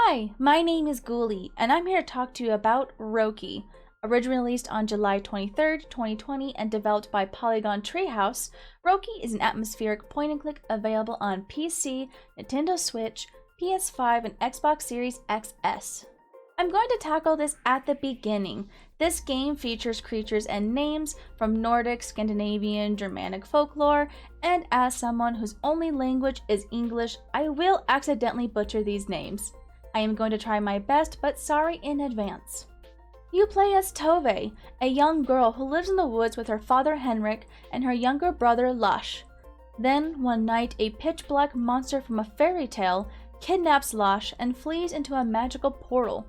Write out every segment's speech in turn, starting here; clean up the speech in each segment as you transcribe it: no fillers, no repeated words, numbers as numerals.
Hi, my name is Ghoulie, and I'm here to talk to you about Röki. Originally released on July 23rd, 2020 and developed by Polygon Treehouse, Röki is an atmospheric point-and-click available on PC, Nintendo Switch, PS5, and Xbox Series XS. I'm going to tackle this at the beginning. This game features creatures and names from Nordic, Scandinavian, Germanic folklore, and as someone whose only language is English, I will accidentally butcher these names. I am going to try my best, but sorry in advance. You play as Tove, a young girl who lives in the woods with her father Henrik and her younger brother Lush. Then, one night, a pitch-black monster from a fairy tale kidnaps Lush and flees into a magical portal.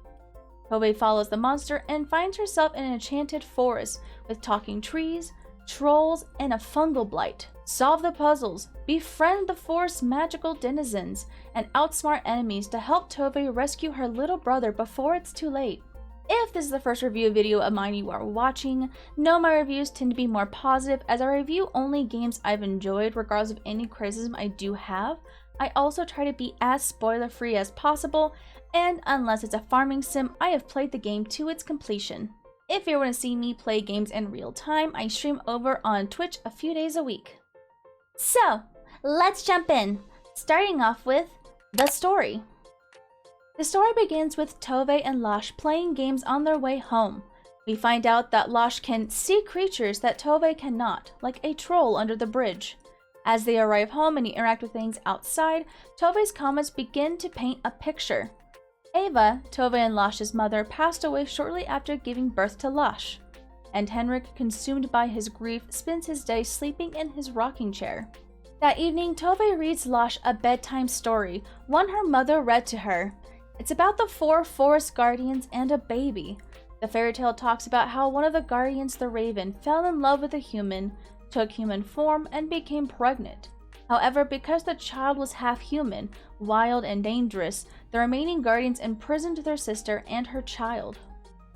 Tove follows the monster and finds herself in an enchanted forest with talking trees, trolls, and a fungal blight. Solve the puzzles, befriend the forest's magical denizens, and outsmart enemies to help Tove rescue her little brother before it's too late. If this is the first review video of mine you are watching, know my reviews tend to be more positive as I review only games I've enjoyed regardless of any criticism I do have. I also try to be as spoiler-free as possible, and unless it's a farming sim, I have played the game to its completion. If you want to see me play games in real time, I stream over on Twitch a few days a week. So, let's jump in, starting off with the story. The story begins with Tove and Lush playing games on their way home. We find out that Lush can see creatures that Tove cannot, like a troll under the bridge. As they arrive home and interact with things outside, Tove's comments begin to paint a picture. Ava, Tove and Lush's mother, passed away shortly after giving birth to Lush, and Henrik, consumed by his grief, spends his day sleeping in his rocking chair. That evening, Tove reads Lush a bedtime story, one her mother read to her. It's about the 4 forest guardians and a baby. The fairy tale talks about how one of the guardians, the raven, fell in love with a human, took human form, and became pregnant. However, because the child was half human, wild and dangerous, the remaining guardians imprisoned their sister and her child.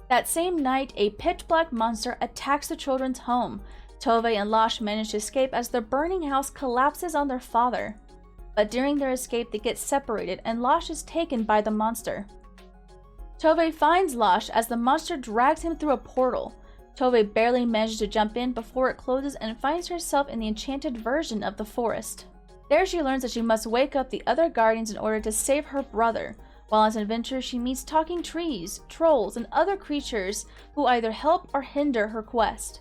That same night, a pitch-black monster attacks the children's home. Tove and Lush manage to escape as the burning house collapses on their father. But during their escape, they get separated and Lush is taken by the monster. Tove finds Lush as the monster drags him through a portal. Tove barely manages to jump in before it closes and finds herself in the enchanted version of the forest. There she learns that she must wake up the other guardians in order to save her brother. While on this adventure, she meets talking trees, trolls, and other creatures who either help or hinder her quest.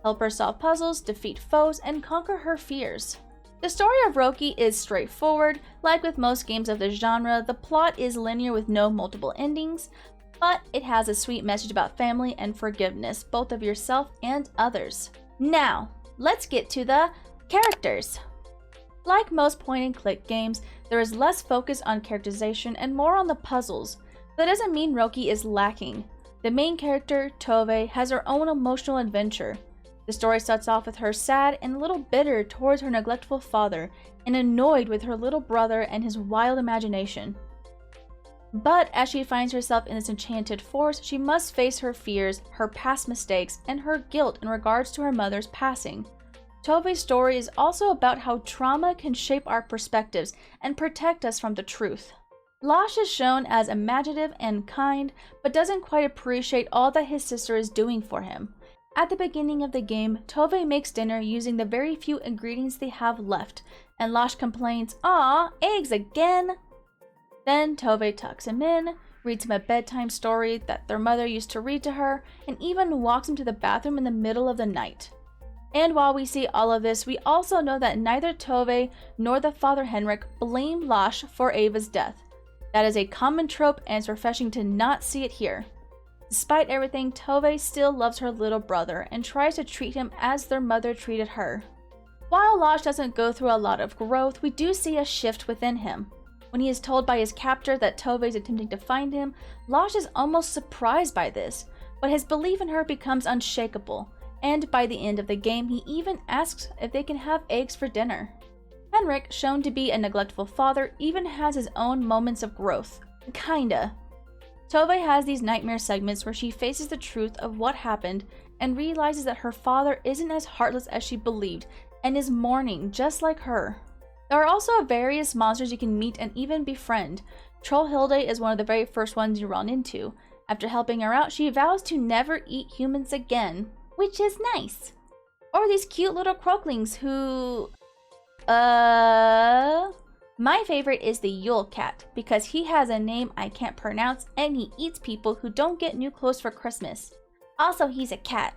Help her solve puzzles, defeat foes, and conquer her fears. The story of Röki is straightforward. Like with most games of this genre, the plot is linear with no multiple endings, but it has a sweet message about family and forgiveness, both of yourself and others. Now, let's get to the characters. Like most point-and-click games, there is less focus on characterization and more on the puzzles. That doesn't mean Röki is lacking. The main character, Tove, has her own emotional adventure. The story starts off with her sad and a little bitter towards her neglectful father and annoyed with her little brother and his wild imagination. But as she finds herself in this enchanted forest, she must face her fears, her past mistakes, and her guilt in regards to her mother's passing. Tove's story is also about how trauma can shape our perspectives and protect us from the truth. Lush is shown as imaginative and kind, but doesn't quite appreciate all that his sister is doing for him. At the beginning of the game, Tove makes dinner using the very few ingredients they have left, and Lush complains, "Aw, eggs again!" Then Tove tucks him in, reads him a bedtime story that their mother used to read to her, and even walks him to the bathroom in the middle of the night. And while we see all of this, we also know that neither Tove nor the father Henrik blame Lush for Ava's death. That is a common trope, and it's refreshing to not see it here. Despite everything, Tove still loves her little brother and tries to treat him as their mother treated her. While Lush doesn't go through a lot of growth, we do see a shift within him. When he is told by his captor that Tove is attempting to find him, Lush is almost surprised by this, but his belief in her becomes unshakable, and by the end of the game, he even asks if they can have eggs for dinner. Henrik, shown to be a neglectful father, even has his own moments of growth. Kinda. Tove has these nightmare segments where she faces the truth of what happened and realizes that her father isn't as heartless as she believed and is mourning just like her. There are also various monsters you can meet and even befriend. Trollhilde is one of the very first ones you run into. After helping her out, she vows to never eat humans again, which is nice. Or these cute little croaklings who... My favorite is the Yule Cat, because he has a name I can't pronounce and he eats people who don't get new clothes for Christmas. Also, he's a cat.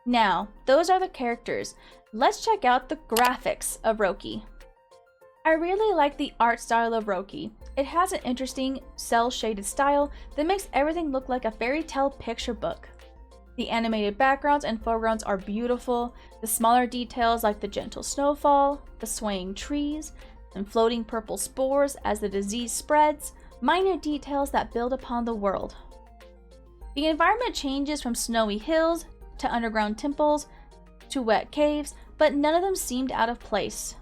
Now, those are the characters. Let's check out the graphics of Röki. I really like the art style of Röki. It has an interesting cel-shaded style that makes everything look like a fairy tale picture book. The animated backgrounds and foregrounds are beautiful. The smaller details like the gentle snowfall, the swaying trees, and floating purple spores as the disease spreads, minor details that build upon the world. The environment changes from snowy hills to underground temples to wet caves, but none of them seemed out of place.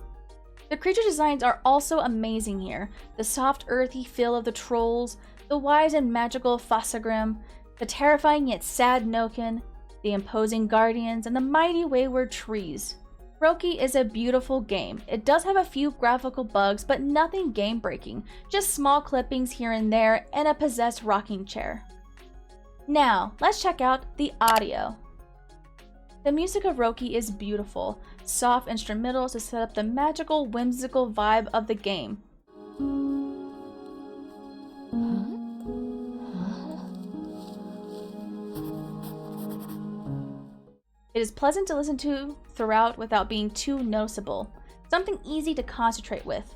The creature designs are also amazing here. The soft earthy feel of the trolls, the wise and magical Fasagrim, the terrifying yet sad Noken, the imposing guardians, and the mighty wayward trees. Röki is a beautiful game. It does have a few graphical bugs, but nothing game-breaking, just small clippings here and there, and a possessed rocking chair. Now, let's check out the audio. The music of Röki is beautiful, soft instrumentals to set up the magical, whimsical vibe of the game. It is pleasant to listen to throughout without being too noticeable, something easy to concentrate with.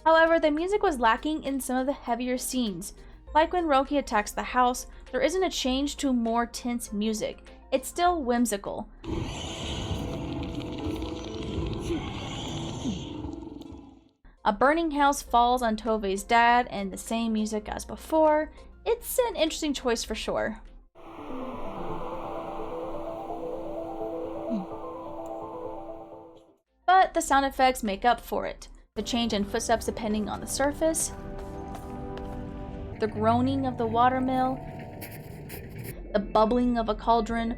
However, the music was lacking in some of the heavier scenes. Like when Röki attacks the house, there isn't a change to more tense music. It's still whimsical. A burning house falls on Tovei's dad and the same music as before. It's an interesting choice for sure. But the sound effects make up for it. The change in footsteps depending on the surface, the groaning of the watermill, the bubbling of a cauldron,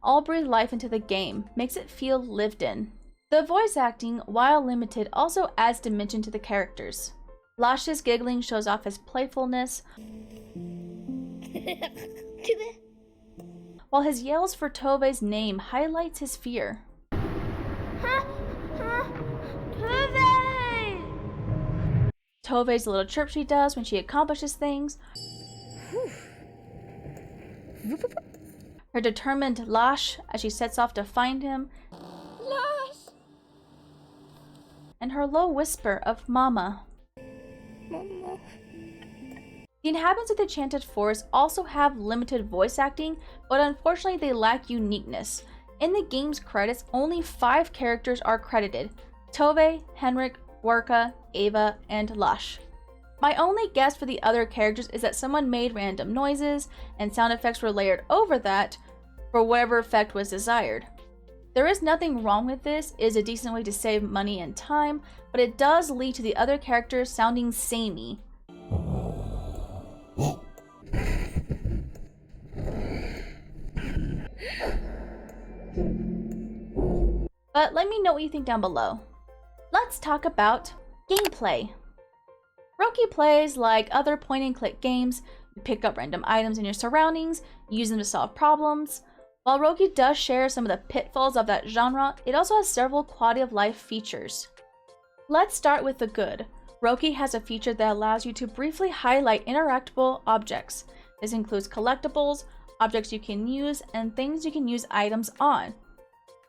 all breathe life into the game, makes it feel lived in. The voice acting, while limited, also adds dimension to the characters. Lash's giggling shows off his playfulness, while his yells for Tovei's name highlights his fear. Tovei's little chirp she does when she accomplishes things. Her determined Lash as she sets off to find him. Lash! And her low whisper of Mama. Mama. The inhabitants of the Enchanted Forest also have limited voice acting, but unfortunately they lack uniqueness. In the game's credits, only 5 characters are credited: Tovei, Henrik, Warka, Ava, and Lash. My only guess for the other characters is that someone made random noises, and sound effects were layered over that for whatever effect was desired. There is nothing wrong with this, it is a decent way to save money and time, but it does lead to the other characters sounding samey. But let me know what you think down below. Let's talk about gameplay. Röki plays like other point-and-click games. You pick up random items in your surroundings, use them to solve problems. While Röki does share some of the pitfalls of that genre, it also has several quality of life features. Let's start with the good. Röki has a feature that allows you to briefly highlight interactable objects. This includes collectibles, objects you can use, and things you can use items on.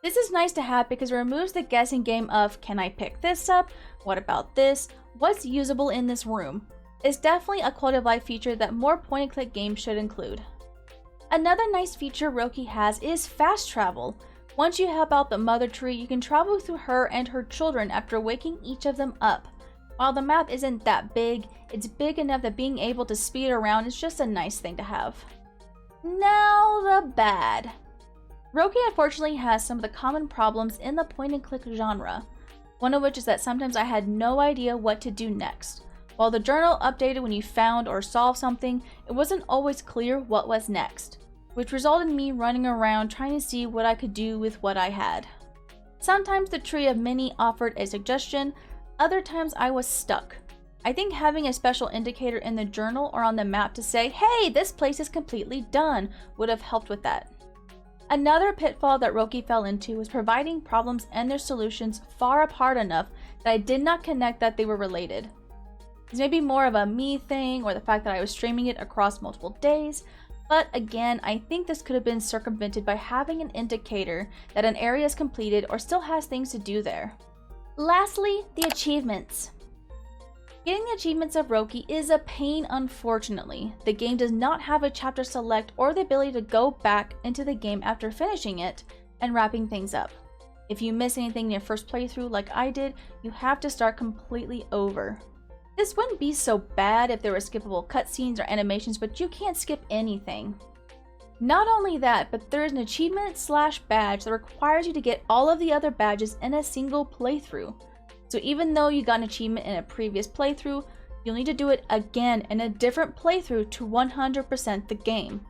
This is nice to have because it removes the guessing game of, can I pick this up? What about this? What's usable in this room? It's definitely a quality of life feature that more point-and-click games should include. Another nice feature Röki has is fast travel. Once you help out the mother tree, you can travel through her and her children after waking each of them up. While the map isn't that big, it's big enough that being able to speed around is just a nice thing to have. Now the bad. Röki unfortunately has some of the common problems in the point-and-click genre, one of which is that sometimes I had no idea what to do next. While the journal updated when you found or solved something, it wasn't always clear what was next, which resulted in me running around trying to see what I could do with what I had. Sometimes the Tree of Many offered a suggestion, other times I was stuck. I think having a special indicator in the journal or on the map to say, hey, this place is completely done, would have helped with that. Another pitfall that Röki fell into was providing problems and their solutions far apart enough that I did not connect that they were related. This may be more of a me thing or the fact that I was streaming it across multiple days, but again, I think this could have been circumvented by having an indicator that an area is completed or still has things to do there. Lastly, the achievements. Getting the achievements of Röki is a pain, unfortunately. The game does not have a chapter select or the ability to go back into the game after finishing it and wrapping things up. If you miss anything in your first playthrough like I did, you have to start completely over. This wouldn't be so bad if there were skippable cutscenes or animations, but you can't skip anything. Not only that, but there is an achievement/badge that requires you to get all of the other badges in a single playthrough. So even though you got an achievement in a previous playthrough, you'll need to do it again in a different playthrough to 100% the game.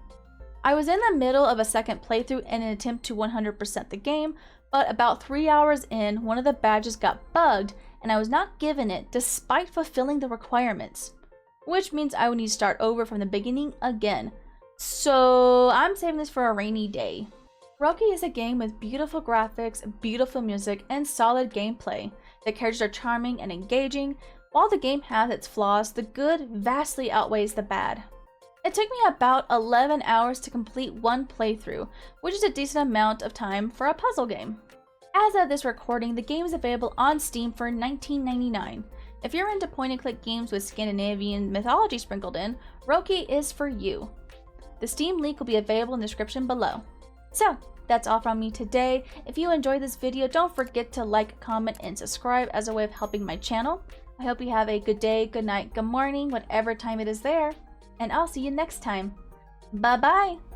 I was in the middle of a second playthrough in an attempt to 100% the game, but about 3 hours in, one of the badges got bugged and I was not given it despite fulfilling the requirements, which means I would need to start over from the beginning again. So I'm saving this for a rainy day. Röki is a game with beautiful graphics, beautiful music, and solid gameplay. The characters are charming and engaging. While the game has its flaws, the good vastly outweighs the bad. It took me about 11 hours to complete one playthrough, which is a decent amount of time for a puzzle game. As of this recording, the game is available on Steam for $19.99. If you're into point-and-click games with Scandinavian mythology sprinkled in, Röki is for you. The Steam link will be available in the description below. So, that's all from me today. If you enjoyed this video, don't forget to like, comment, and subscribe as a way of helping my channel. I hope you have a good day, good night, good morning, whatever time it is there, and I'll see you next time. Bye-bye!